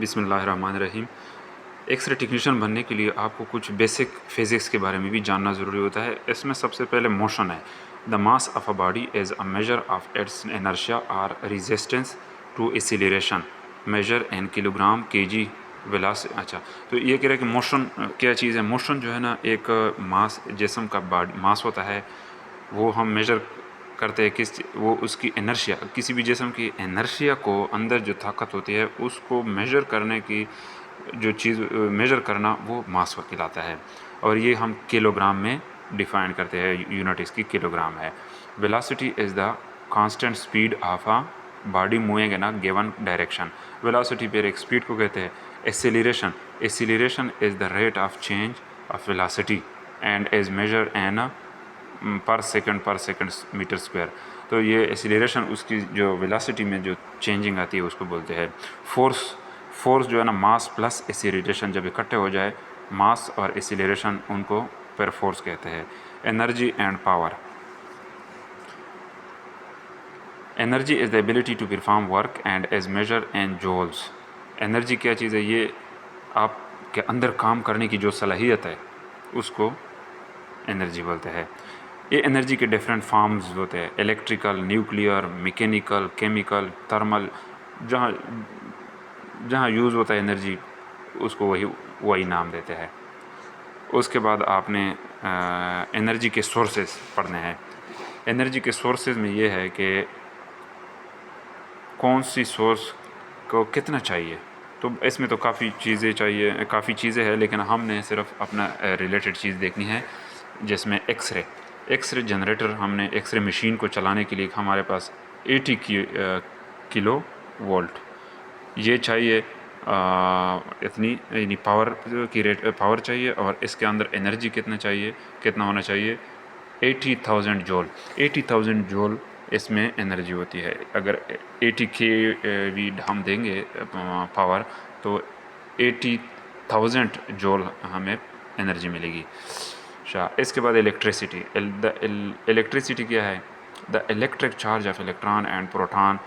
बिस्मिल्लाहिर्रहमानिर्रहीम। X-ray technician बनने के लिए आपको कुछ बेसिक फिज़िक्स के बारे में भी जानना ज़रूरी होता है। इसमें सबसे पहले मोशन है। The mass of a body is a measure of its inertia or resistance to acceleration measure in kilogram KG वेलास अच्छा, तो ये कह रहा है कि मोशन क्या चीज़ है। मोशन जो है ना, एक मास जिस्म का मास होता है, वो हम मेजर करते हैं वो उसकी इनर्शिया, किसी भी जिस्म की इनर्शिया को अंदर जो ताकत होती है उसको मेजर करने की जो चीज़ मेजर करना वो मास कहलाता है। और ये हम किलोग्राम में डिफाइन करते हैं, यूनिट इसकी किलोग्राम है। Velocity is the constant speed of a body moving in a given direction. Velocity पर एक स्पीड को कहते हैं। Acceleration is the rate of change of velocity and is measure in per second metre square. तो ये acceleration उसकी जो velocity में जो चेंजिंग आती है उसको बोलते हैं। फोर्स जो है ना, मास प्लस एक्सीलरेशन जब इकट्ठे हो जाए, मास और एक्सीलरेशन, उनको पर फोर्स कहते हैं। Energy and power. Energy is the ability to perform work and is measure in joules. एनर्जी क्या चीज़ है? ये आपके अंदर काम करने की जो सलाहियत है उसको एनर्जी बोलते हैं। ये एनर्जी के डिफरेंट फॉर्म्स होते हैं, electrical, nuclear, mechanical, chemical, thermal. जहाँ जहाँ यूज़ होता है एनर्जी, उसको वही नाम देते हैं। उसके बाद आपने एनर्जी के सोर्सेस पढ़ने हैं। एनर्जी के सोर्सेज में ये है कि कौन सी सोर्स को कितना चाहिए। तो इसमें तो काफ़ी चीज़ें हैं, लेकिन हमने सिर्फ अपना रिलेटेड चीज़ देखनी है, जिसमें एक्सरे जनरेटर। हमने एक्सरे मशीन को चलाने के लिए हमारे पास 80 किलो वोल्ट ये चाहिए। इतनी यानी पावर चाहिए, और इसके अंदर एनर्जी कितना होना चाहिए? 80,000 जूल। 80,000 जूल इसमें एनर्जी होती है। अगर 80 kV हम देंगे पावर, तो 80,000 जूल हमें एनर्जी मिलेगी। इसके बाद इलेक्ट्रिसिटी क्या है? The electric charge of electron and proton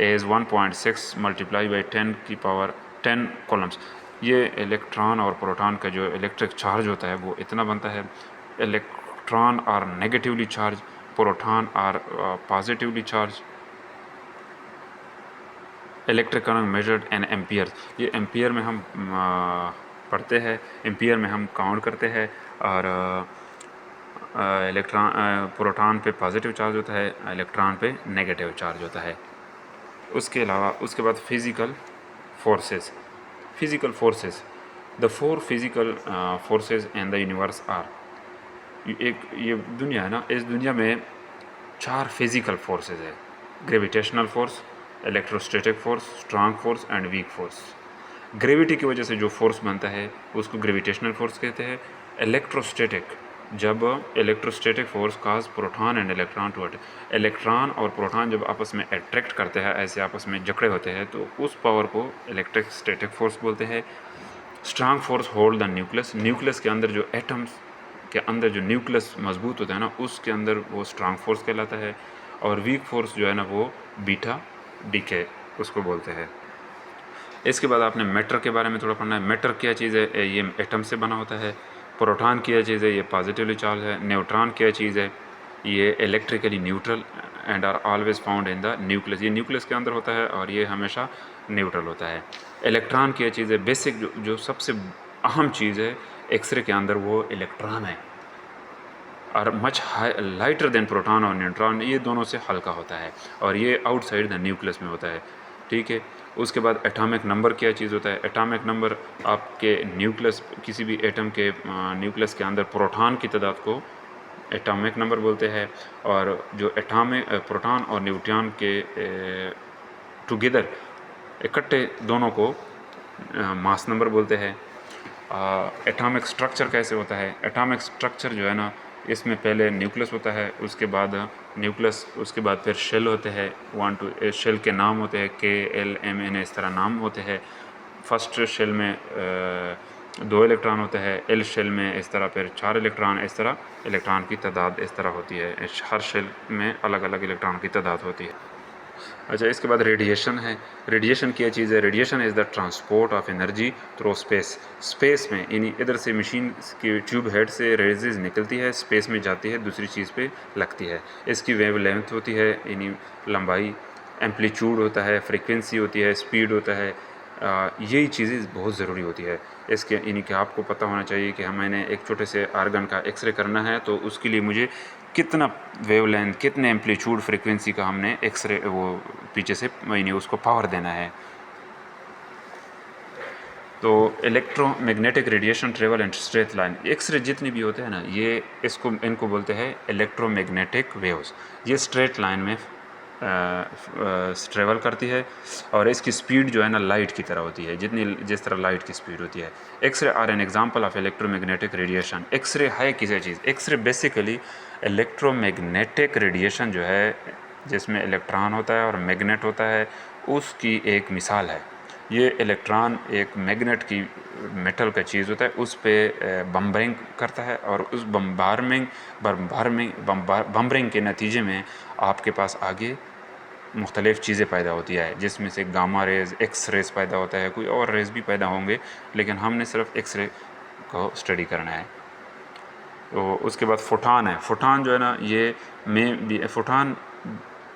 is 1.6 multiply by 10 की पावर 10 कॉलम्स। ये इलेक्ट्रॉन और प्रोटॉन का जो इलेक्ट्रिक चार्ज होता है वो इतना बनता है। Electron are negatively charge, proton are positively charge. Electric current measured in ampere. ये एम्पियर में हम पढ़ते हैं, एम्पियर में हम काउंट करते हैं। और प्रोटॉन पे पॉजिटिव चार्ज होता है, इलेक्ट्रॉन पे नेगेटिव चार्ज होता है। उसके अलावा उसके बाद physical forces. The 4 physical forces in the universe are. ये दुनिया है ना, इस दुनिया में 4 फिज़िकल फोर्सेस है। Gravitational force, electrostatic force, strong force and weak force. Gravity की वजह से जो फोर्स बनता है उसको ग्रेविटेशनल फोर्स कहते हैं। जब electrostatic force cause proton and electron two electron और प्रोटॉन जब आपस में अट्रैक्ट करते हैं, ऐसे आपस में जकड़े होते हैं, तो उस पावर को इलेक्ट्रोस्टैटिक फोर्स बोलते हैं। Strong force hold the nucleus के अंदर जो एटम्स के अंदर जो न्यूक्लियस मजबूत होता है ना, उसके अंदर वो स्ट्रांग फोर्स कहलाता है। और वीक फोर्स जो है ना, वो बीटा डीके उसको बोलते हैं। इसके बाद आपने मैटर के बारे में थोड़ा पढ़ना है। मैटर क्या चीज़ है? ये एटम से बना होता है। प्रोटॉन क्या चीज़ है? ये पॉजिटिवली चार्ज है। न्यूट्रॉन क्या चीज़ है? ये electrically neutral and are always found in the nucleus. ये न्यूक्लियस के अंदर होता है और ये हमेशा न्यूट्रल होता है। इलेक्ट्रॉन क्या चीज़ है? बेसिक जो सबसे अहम चीज़ है एक्सरे के अंदर, वो इलेक्ट्रॉन है। और मच लाइटर देन प्रोटॉन और न्यूट्रॉन, ये दोनों से हल्का होता है, और ये आउटसाइड द न्यूक्लियस में होता है। ठीक है। उसके बाद एटॉमिक नंबर क्या चीज़ होता है? एटॉमिक नंबर आपके न्यूक्लियस, किसी भी एटम के न्यूक्लियस के अंदर प्रोटॉन की तादाद को एटॉमिक नंबर बोलते हैं। और जो प्रोटॉन और न्यूट्रॉन के टुगेदर इकट्ठे दोनों को मास नंबर बोलते हैं। एटॉमिक स्ट्रक्चर कैसे होता है? एटॉमिक स्ट्रक्चर जो है ना, इसमें पहले न्यूक्लियस होता है, उसके बाद उसके बाद फिर शेल होते हैं। 1 2 शेल के नाम होते हैं, KLMN, इस तरह नाम होते हैं। फर्स्ट शेल में 2 इलेक्ट्रॉन होते हैं, L शेल में इस तरह फिर 4 इलेक्ट्रॉन। इस तरह इलेक्ट्रॉन की तादाद इस तरह होती है। हर शेल में अलग अलग इलेक्ट्रॉन की तादाद होती है। अच्छा, इसके बाद रेडिएशन है। रेडिएशन क्या चीज़ है? Radiation is the transport of energy through space. Space में यानी इधर से मशीन की ट्यूब हेड से रेजेस निकलती है, स्पेस में जाती है, दूसरी चीज़ पे लगती है। इसकी वेव लेंथ होती है यानी लंबाई, एम्पलीट्यूड होता है, फ्रीक्वेंसी होती है, स्पीड होता है। यही चीज़ें बहुत ज़रूरी होती है इसके, यानी कि आपको पता होना चाहिए कि मैंने एक छोटे से आर्गन का एक्सरे करना है तो उसके लिए मुझे कितना वेवलेंथ, कितने एम्पलीट्यूड, फ्रीक्वेंसी का हमने एक्सरे वो पीछे से यानी उसको पावर देना है। तो electromagnetic radiation travel and straight line, x-ray जितने भी होते हैं ना, ये इनको बोलते हैं इलेक्ट्रोमैग्नेटिक वेव्स। ये स्ट्रेट लाइन में ट्रेवल करती है और इसकी स्पीड जो है ना लाइट की तरह होती है, जिस तरह लाइट की स्पीड होती है। X-ray are an example of electromagnetic radiation. X-ray है किसी चीज़, एक्सरे बेसिकली इलेक्ट्रोमैग्नेटिक रेडिएशन जो है, जिसमें इलेक्ट्रॉन होता है और मैग्नेट होता है, उसकी एक मिसाल है। ये इलेक्ट्रॉन एक मैग्नेट की मेटल का चीज़ होता है, उस पर बम्बरिंग करता है और उस बम्बरिंग के नतीजे में आपके पास आगे मुख्तलिफ़ चीज़ें पैदा होती है, जिसमें से गामा रेज़, एक्स रेज़ पैदा होता है, कोई और रेज़ भी पैदा होंगे, लेकिन हमने सिर्फ एक्स रे को स्टडी करना है। तो उसके बाद फोटान है। फोटान जो है ना, ये में भी फोटान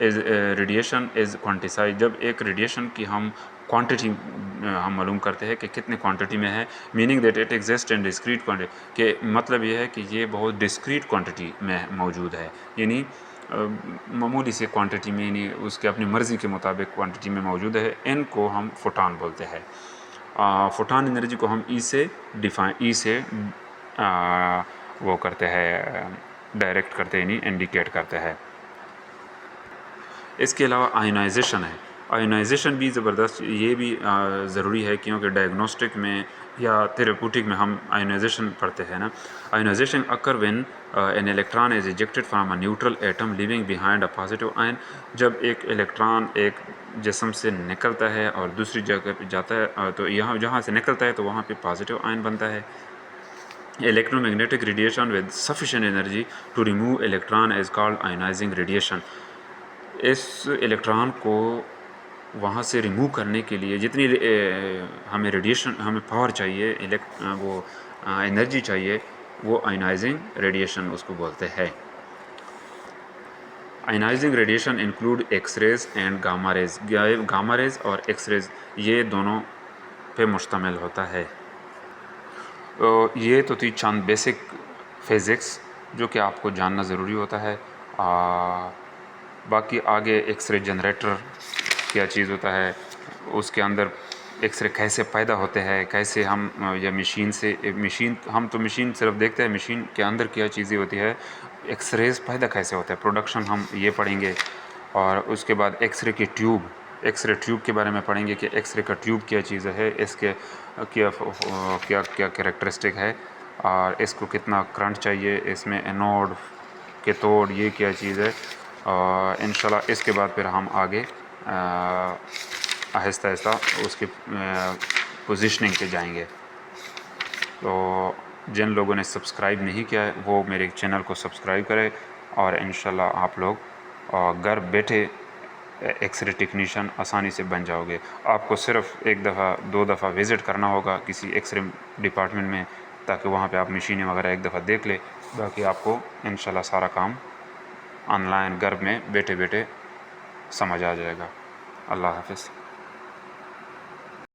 इज़ रेडिएशन इज़ क्वांटिसाइड। जब एक रेडिएशन की हम क्वांटिटी हम मालूम करते हैं कि कितने क्वांटिटी में है, meaning that it exist in discrete quantity, के मतलब ये है कि ये बहुत डिस्क्रीट क्वांटिटी में मौजूद है, यानी मामूली से क्वांटिटी में, यानी उसके अपनी मर्ज़ी के मुताबिक क्वांटिटी में मौजूद है। इनको हम फोटान बोलते हैं। फोटान एनर्जी को हम ई से वो करते हैं, डायरेक्ट करते हैं, यानी इंडिकेट करते हैं। इसके अलावा आयोनाइजेशन है। आयोनाइजेशन भी ज़बरदस्त, ये भी ज़रूरी है, क्योंकि डायग्नोस्टिक में या थेरेप्यूटिक में हम आयोनाइजेशन पढ़ते हैं ना। Ionisation occur when an electron is ejected from a neutral atom leaving behind a positive ion. जब एक इलेक्ट्रॉन एक जिस्म से निकलता है और दूसरी जगह पे जाता है, तो यहाँ जहाँ से निकलता है तो वहाँ पे पॉजिटिव आयन बनता है। Electromagnetic radiation with sufficient energy to remove electron is called ionising radiation. इस इलेक्ट्रॉन को वहाँ से रिमूव करने के लिए जितनी हमें रेडिएशन, हमें पावर चाहिए, वो एनर्जी चाहिए, वो आयोनाइजिंग रेडिएशन उसको बोलते हैं। Ionising radiation include x-rays and gamma rays. Gamma rays और एक्सरेज ये दोनों पे मुश्तमिल होता है। तो ये तो थी चंद बेसिक फिज़िक्स जो कि आपको जानना ज़रूरी होता है। बाकी आगे एक्सरे जनरेटर क्या चीज़ होता है, उसके अंदर एक्सरे कैसे पैदा होते हैं, कैसे हम या मशीन हम तो मशीन सिर्फ देखते हैं, मशीन के अंदर क्या चीज़ें होती है, एक्सरेज पैदा कैसे होता है, प्रोडक्शन हम ये पढ़ेंगे। और उसके बाद एक्सरे ट्यूब के बारे में पढ़ेंगे कि एक्सरे का ट्यूब क्या चीज़ है, इसके क्या क्या क्या कैरेक्टरिस्टिक है और इसको कितना करंट चाहिए, इसमें एनोड कैथोड ये क्या चीज़ है। और इंशाल्लाह इसके बाद फिर हम आगे आहिस्ता आहिस्ता उसकी पोजीशनिंग पे जाएंगे। तो जिन लोगों ने सब्सक्राइब नहीं किया है वो मेरे चैनल को सब्सक्राइब करें और इंशाल्लाह आप लोग घर बैठे एक्सरे टेक्नीशियन आसानी से बन जाओगे। आपको सिर्फ एक दफ़ा 2 दफ़ा विज़िट करना होगा किसी एक्सरे डिपार्टमेंट में, ताकि वहाँ पे आप मशीनें वगैरह एक दफ़ा देख ले। बाकी आपको इंशाल्लाह सारा काम ऑनलाइन घर में बैठे बैठे समझ आ जाएगा। अल्लाह हाफ़िज़।